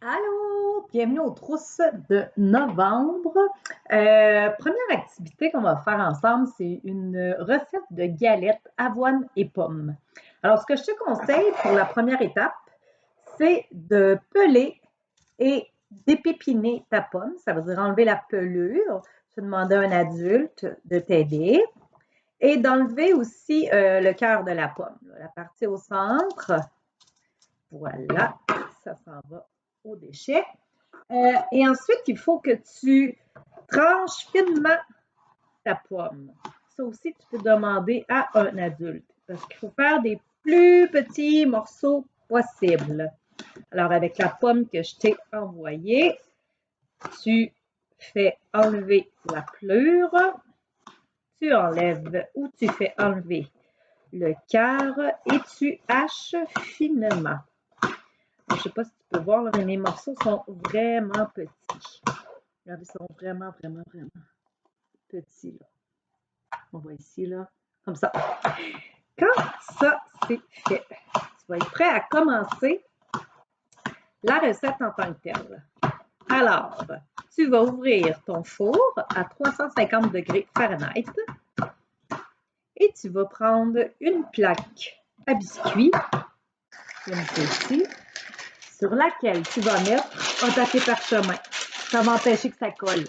Allô! Bienvenue aux trousses de novembre. Première activité qu'on va faire ensemble, c'est une recette de galettes avoine et pommes. Alors, ce que je te conseille pour la première étape, c'est de peler et dépépiner ta pomme. Ça veut dire enlever la pelure. Tu vas demander à un adulte de t'aider. Et d'enlever aussi le cœur de la pomme, la partie au centre. Voilà, ça s'en va au déchet. Et ensuite, il faut que tu tranches finement ta pomme. Ça aussi, tu peux demander à un adulte parce qu'il faut faire des plus petits morceaux possibles. Alors, avec la pomme que je t'ai envoyée, tu fais enlever la pelure, tu enlèves ou tu fais enlever le cœur et tu haches finement. Je ne sais pas si tu peux voir, mais mes morceaux sont vraiment petits. Regardez, ils sont vraiment petits. Là. On voit ici, là, comme ça. Quand ça, c'est fait, tu vas être prêt à commencer la recette en tant que telle. Alors, tu vas ouvrir ton four à 350 degrés Fahrenheit et tu vas prendre une plaque à biscuits, comme celle-ci, sur laquelle tu vas mettre un papier parchemin. Ça va empêcher que ça colle.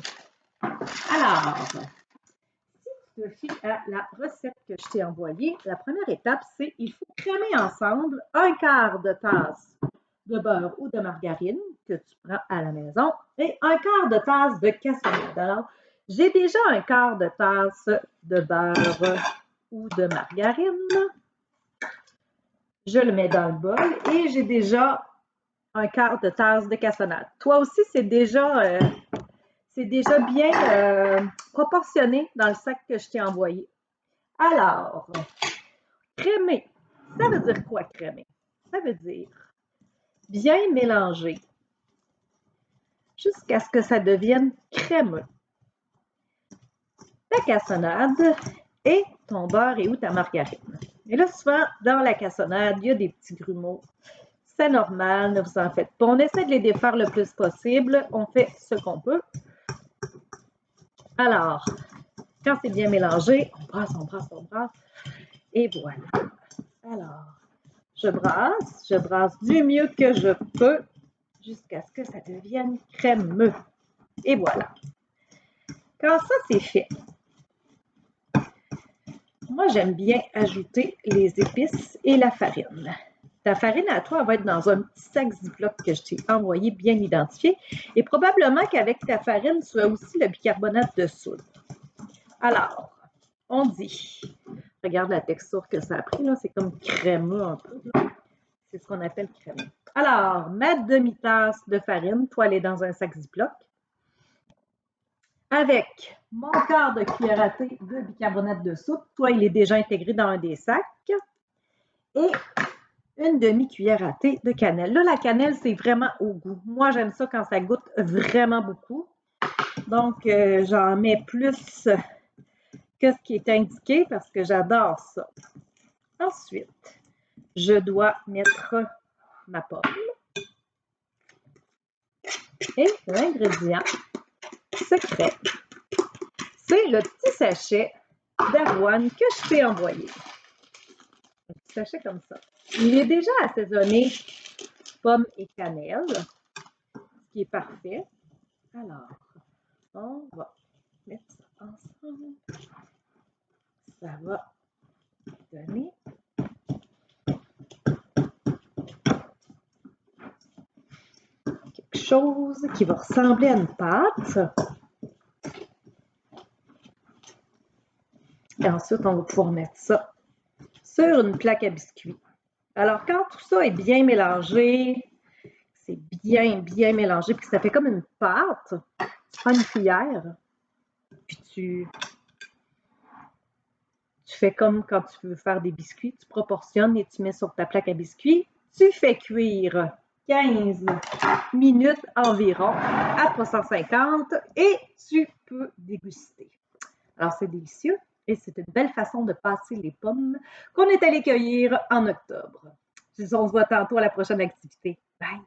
Alors, si tu te fies à la recette que je t'ai envoyée, la première étape, c'est il faut crémer ensemble un quart de tasse de beurre ou de margarine que tu prends à la maison et un quart de tasse de cassonade. Alors, j'ai déjà un quart de tasse de beurre ou de margarine. Je le mets dans le bol et j'ai déjà un quart de tasse de cassonade. Toi aussi, c'est déjà bien proportionné dans le sac que je t'ai envoyé. Alors, crémer, ça veut dire quoi crémer? Ça veut dire bien mélanger jusqu'à ce que ça devienne crémeux. Ta cassonade et ton beurre et ou ta margarine. Et là, souvent, dans la cassonade, il y a des petits grumeaux. C'est normal, ne vous en faites pas. On essaie de les défaire le plus possible. On fait ce qu'on peut. Alors, quand c'est bien mélangé, on brasse. Et voilà. Alors, je brasse du mieux que je peux jusqu'à ce que ça devienne crémeux. Et voilà. Quand ça, c'est fait, moi, j'aime bien ajouter les épices et la farine. Ta farine à toi, elle va être dans un petit sac Ziploc que je t'ai envoyé bien identifié. Et probablement qu'avec ta farine, tu as aussi le bicarbonate de soude. Alors, on dit, regarde la texture que ça a pris, là, c'est comme crémeux un peu. C'est ce qu'on appelle crémeux. Alors, ma demi-tasse de farine, toi, elle est dans un sac Ziploc. Avec mon quart de cuillère à thé de bicarbonate de soude, toi, il est déjà intégré dans un des sacs. Et une demi-cuillère à thé de cannelle. Là, la cannelle, c'est vraiment au goût. Moi, j'aime ça quand ça goûte vraiment beaucoup. Donc, j'en mets plus que ce qui est indiqué parce que j'adore ça. Ensuite, je dois mettre ma pomme. Et l'ingrédient secret, c'est le petit sachet d'avoine que je t'ai envoyé. Un petit sachet comme ça. Il est déjà assaisonné pomme et cannelle, ce qui est parfait. Alors, on va mettre ça ensemble. Ça va donner quelque chose qui va ressembler à une pâte. Et ensuite, on va pouvoir mettre ça sur une plaque à biscuits. Alors, quand tout ça est bien mélangé, c'est bien mélangé, puis ça fait comme une pâte, tu prends une cuillère, puis tu fais comme quand tu veux faire des biscuits, tu proportionnes et tu mets sur ta plaque à biscuits. Tu fais cuire 15 minutes environ à 350 et tu peux déguster. Alors, c'est délicieux et c'est une belle façon de passer les pommes qu'on est allé cueillir en octobre. On se voit tantôt à la prochaine activité. Bye!